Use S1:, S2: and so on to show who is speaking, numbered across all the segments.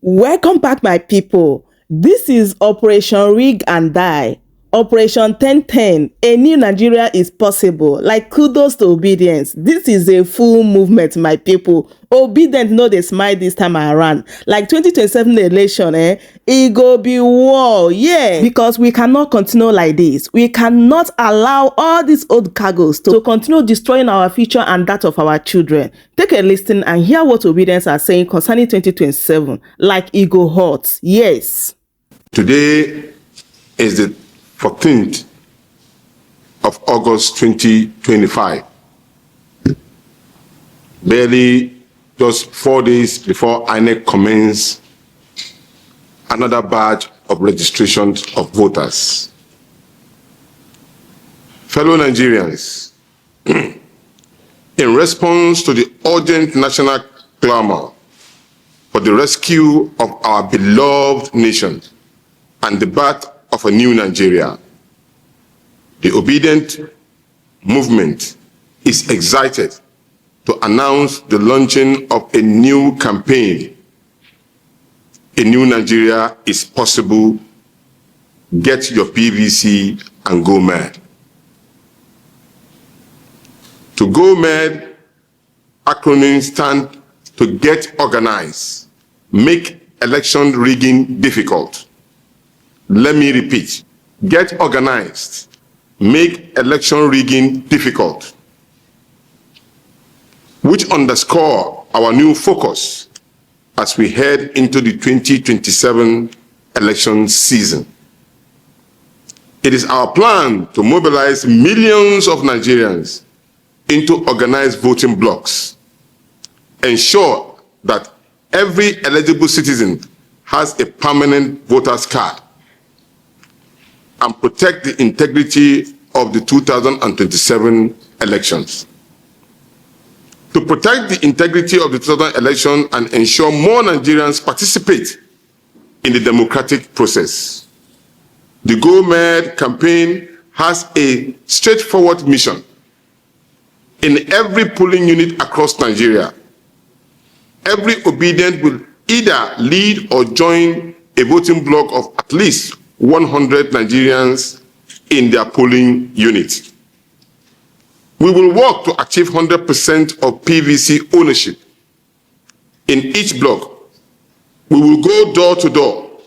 S1: Welcome back, my people. This is Operation Rig and Die. Operation 1010, a new Nigeria is possible. Like, kudos to Obidients. This is a full movement, my people. Obidients know they smile this time around. Like 2027 election, it go be war, yeah. Because we cannot continue like this. We cannot allow all these old cargoes to continue destroying our future and that of our children. Take a listen and hear what Obidients are saying concerning 2027. Like, it go hot, yes.
S2: Today is the 14th of August 2025. Barely just 4 days before INEC commence another batch of registration of voters. Fellow Nigerians, in response to the urgent national clamor for the rescue of our beloved nation and the birth of a new Nigeria, the Obedient movement is excited to announce the launching of a new campaign. A new Nigeria is possible. Get your PVC and go mad. To go mad acronym stand to get organized, make election rigging difficult. Let me repeat, get organized, make election rigging difficult, which underscore our new focus as we head into the 2027 election season. It is our plan to mobilize millions of Nigerians into organized voting blocks, ensure that every eligible citizen has a permanent voter's card, and protect the integrity of the 2027 elections. To protect the integrity of the 2027 election and ensure more Nigerians participate in the democratic process, the Go Mad campaign has a straightforward mission. In every polling unit across Nigeria, every Obedient will either lead or join a voting block of at least 100 Nigerians in their polling unit. We will work to achieve 100% of PVC ownership in each block. We will go door to door,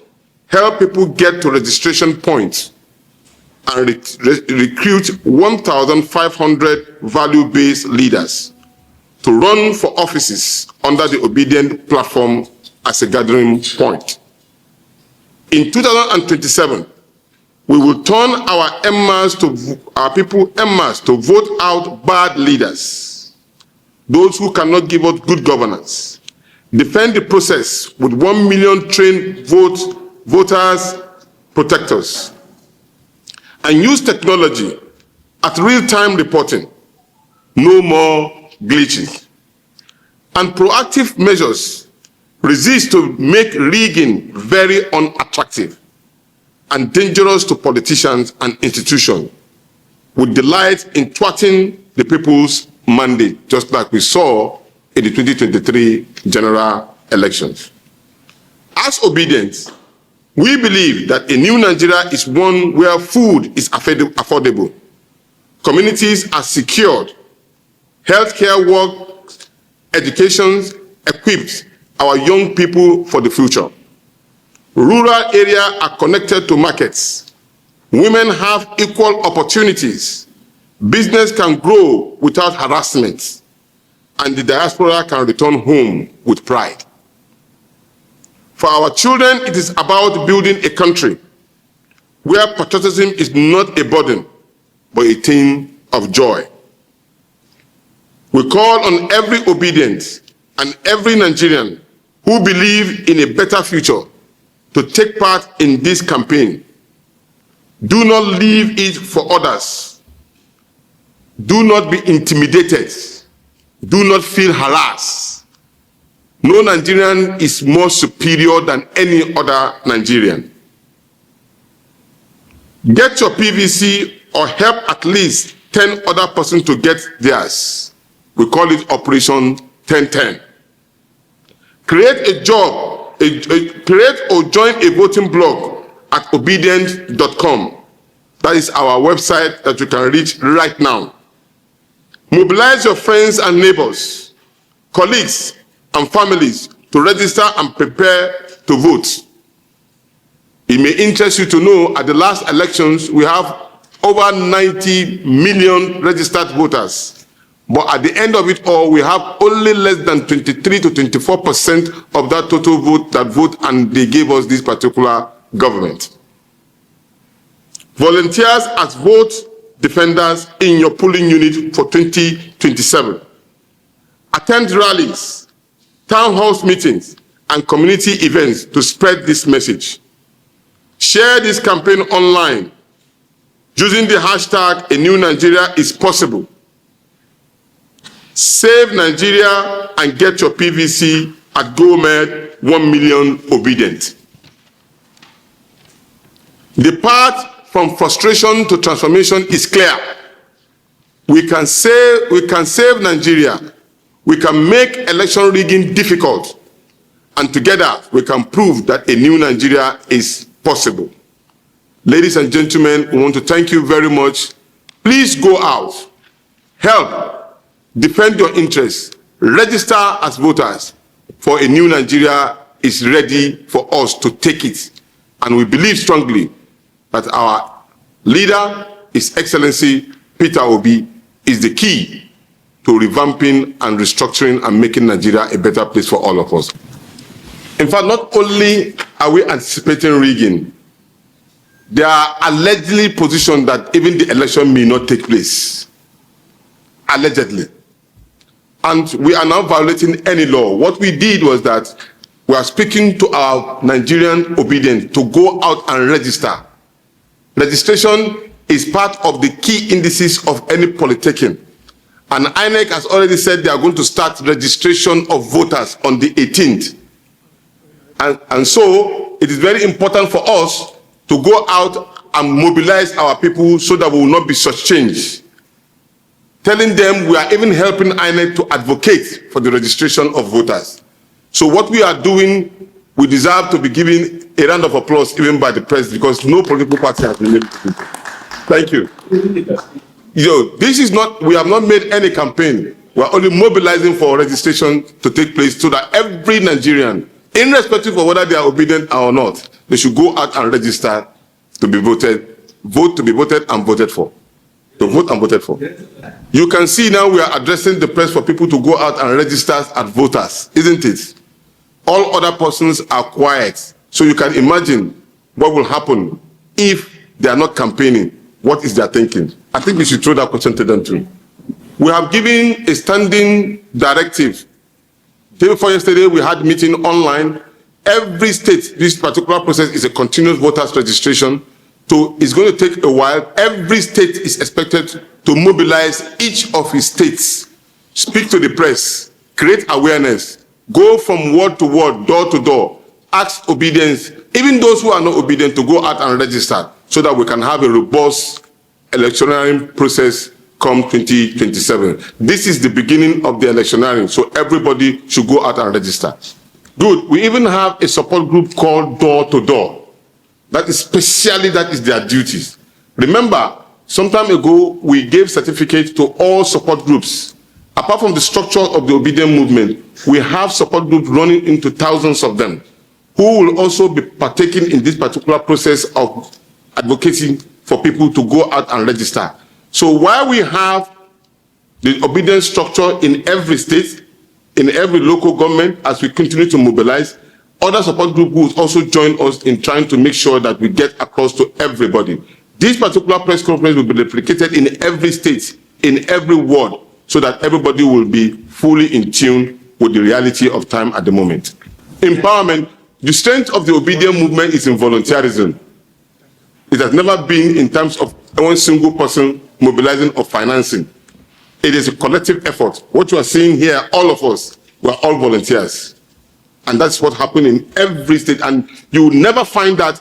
S2: help people get to registration points, and recruit 1,500 value-based leaders to run for offices under the Obedient platform as a gathering point. In 2027, we will turn our people en masse to vote out bad leaders, those who cannot give us good governance, defend the process with 1 million trained voters protectors, and use technology at real-time reporting, no more glitches, and proactive measures resist to make rigging very unattractive and dangerous to politicians and institutions, with delight in thwarting the people's mandate, just like we saw in the 2023 general elections. As Obidients, we believe that a new Nigeria is one where food is affordable, communities are secured, healthcare works, education equips our young people for the future. Rural areas are connected to markets. Women have equal opportunities. Business can grow without harassment. And the diaspora can return home with pride. For our children, it is about building a country where patriotism is not a burden, but a thing of joy. We call on every Obedient and every Nigerian who believe in a better future to take part in this campaign. Do not leave it for others. Do not be intimidated. Do not feel harassed. No Nigerian is more superior than any other Nigerian. Get your PVC or help at least 10 other persons to get theirs. We call it Operation 1010. Create a job create or join a voting blog at Obidients.com. That is our website that you can reach right now. Mobilize your friends and neighbors, colleagues and families to register and prepare to vote. It may interest you to know at the last elections we have over 90 million registered voters. But at the end of it all, we have only less than 23 to 24% of that total vote that vote, and they gave us this particular government. Volunteers as vote defenders in your polling unit for 2027. Attend rallies, town halls meetings, and community events to spread this message. Share this campaign online using the hashtag A New Nigeria is Possible. Save Nigeria and get your PVC at GoMed 1 million Obidient. The path from frustration to transformation is clear. We can save Nigeria. We can make election rigging difficult. And together we can prove that a new Nigeria is possible. Ladies and gentlemen, we want to thank you very much. Please go out, help, defend your interests, register as voters, for a new Nigeria is ready for us to take it. And we believe strongly that our leader, His Excellency Peter Obi, is the key to revamping and restructuring and making Nigeria a better place for all of us. In fact, not only are we anticipating rigging, they are allegedly positioned that even the election may not take place. Allegedly. And we are now violating any law. What we did was that we are speaking to our Nigerian Obidients to go out and register. Registration is part of the key indices of any politicking. And INEC has already said they are going to start registration of voters on the 18th. And so it is very important for us to go out and mobilize our people so that we will not be shortchanged. Telling them we are even helping INEC to advocate for the registration of voters. So what we are doing, we deserve to be given a round of applause even by the press, because no political party has been able to do it. Thank you. This is not, we have not made any campaign. We are only mobilizing for registration to take place so that every Nigerian, irrespective of whether they are obedient or not, they should go out and register to be voted, vote to be voted and voted for. To vote and voted for. You can see now we are addressing the press for people to go out and register as voters, isn't it? All other persons are quiet. So you can imagine what will happen if they are not campaigning. What is their thinking? I think we should throw that question to them too. We have given a standing directive. Day before yesterday, we had a meeting online. Every state, this particular process is a continuous voters registration. So it's going to take a while. Every state is expected to mobilize each of its states, speak to the press, create awareness, go from word to word, door to door, ask obedience, even those who are not obedient, to go out and register so that we can have a robust electioneering process come 2027. This is the beginning of the electioneering, so everybody should go out and register. Good. We even have a support group called Door to Door. That is their duties. Remember, some time ago, we gave certificates to all support groups. Apart from the structure of the Obedient movement, we have support groups running into thousands of them, who will also be partaking in this particular process of advocating for people to go out and register. So while we have the obedient structure in every state, in every local government, as we continue to mobilize, other support groups will also join us in trying to make sure that we get across to everybody. This particular press conference will be replicated in every state, in every ward, so that everybody will be fully in tune with the reality of time at the moment. Empowerment. The strength of the Obedient movement is in volunteerism. It has never been in terms of one single person mobilizing or financing. It is a collective effort. What you are seeing here, all of us, we are all volunteers. And that's what happened in every state. And you will never find that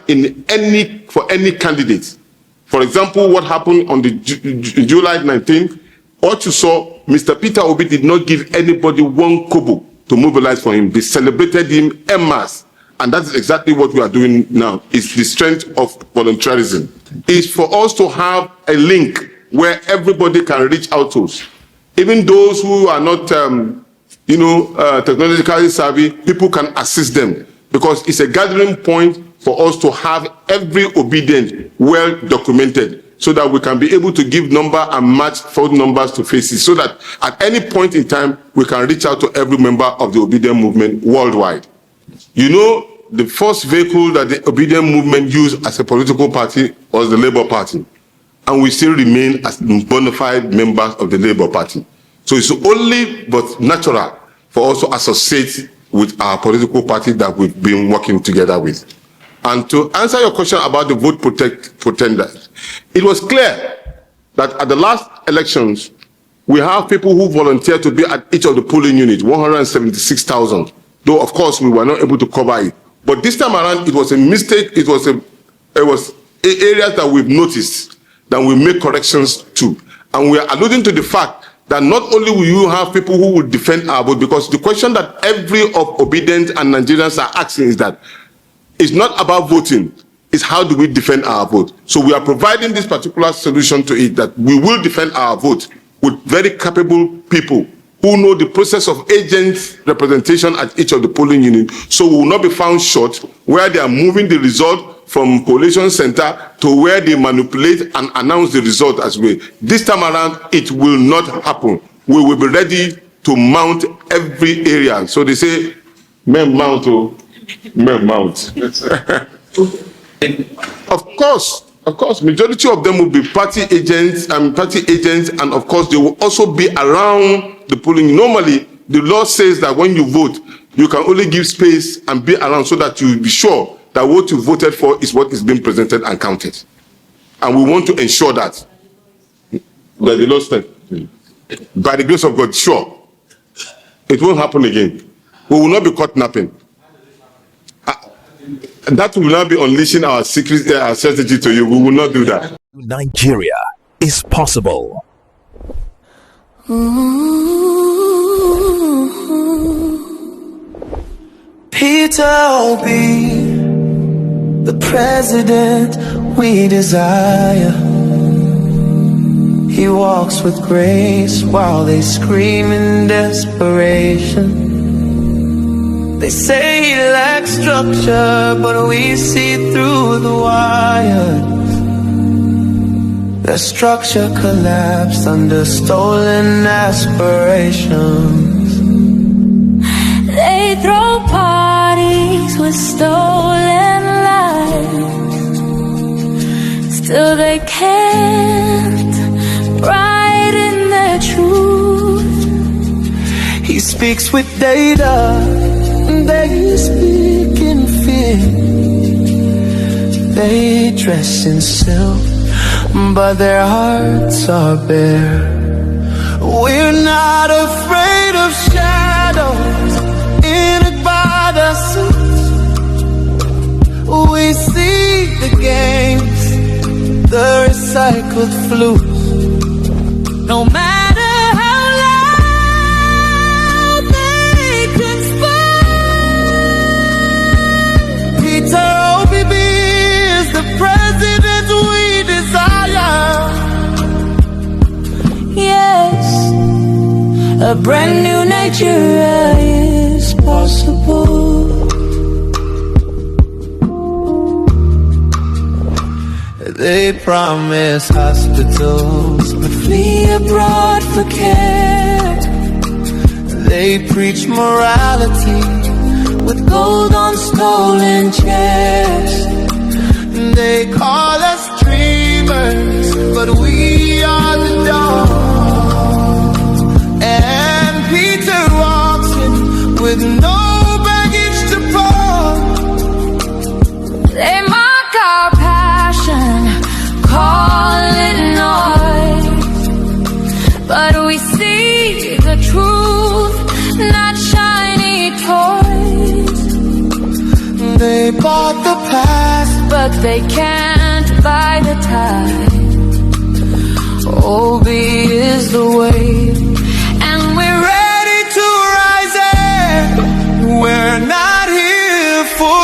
S2: for any candidate. For example, what happened on the July 19th, what you saw, Mr. Peter Obi did not give anybody one kobo to mobilize for him. They celebrated him en masse. and that's exactly what we are doing now, is the strength of volunteerism, is for us to have a link where everybody can reach out to us. Even those who are not, technologically savvy, people can assist them, because it's a gathering point for us to have every obedient well documented, so that we can be able to give number and match phone numbers to faces, so that at any point in time, we can reach out to every member of the Obedient movement worldwide. You know, the first vehicle that the Obedient movement used as a political party was the Labour Party, and we still remain as bona fide members of the Labour Party. So it's only but natural for us to associate with our political party that we've been working together with. And to answer your question about the vote pretenders, it was clear that at the last elections, we have people who volunteered to be at each of the polling units, 176,000, though of course we were not able to cover it. But this time around, it was a mistake. It was areas that we've noticed that we make corrections to. And we are alluding to the fact that not only will you have people who will defend our vote, because the question that every of Obidients and Nigerians are asking is that it's not about voting, it's how do we defend our vote. So we are providing this particular solution to it, that we will defend our vote with very capable people who know the process of agent representation at each of the polling units, so we will not be found short where they are moving the result from collation center to where they manipulate and announce the result as well. This time around, it will not happen. We will be ready to mount every area. So they say, men mount, men mount. Of course, majority of them will be party agents, and of course they will also be around the polling. Normally, the law says that when you vote, you can only give space and be around so that you will be sure that what you voted for is what is being presented and counted. And we want to ensure that. By the law said, by the grace of God, sure, it won't happen again. We will not be caught napping. That will not be unleashing our secret, our strategy to you. We will not do that.
S3: Nigeria is possible.
S4: Peter Obi, the president we desire. He walks with grace while they scream in desperation. They say he lacks structure, but we see through the wires. Their structure collapsed under stolen aspirations.
S5: They throw parties with stolen lives. Still they can't write in their truth.
S4: He speaks with data, they speak in fear. They dress in silk, but their hearts are bare. We're not afraid of shadows in a by the suits. We see the games, the recycled flutes.
S5: No matter how loud they conspire,
S4: Peter Obi is the president we desire.
S5: yes, a brand new Nigeria is possible.
S4: They promise hospitals, but flee abroad for care. They preach morality with gold on stolen chairs. They call us dreamers, but we are the dawn. And Peter walks in with no baggage to pawn.
S5: They mock our passion, call it noise, but we see the truth, not shiny toys.
S4: They bought the past,
S5: But they can't buy the time. Obi is the way,
S4: and we're ready to rise in. We're not here for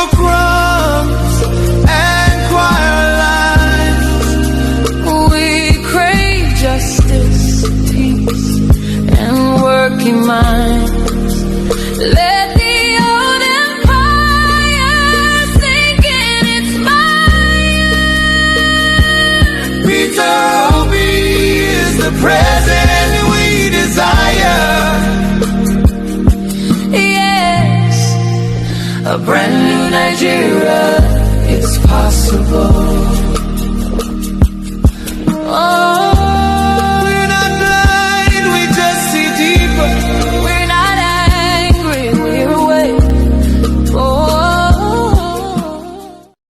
S4: president we desire. Yes, a brand new Nigeria is possible.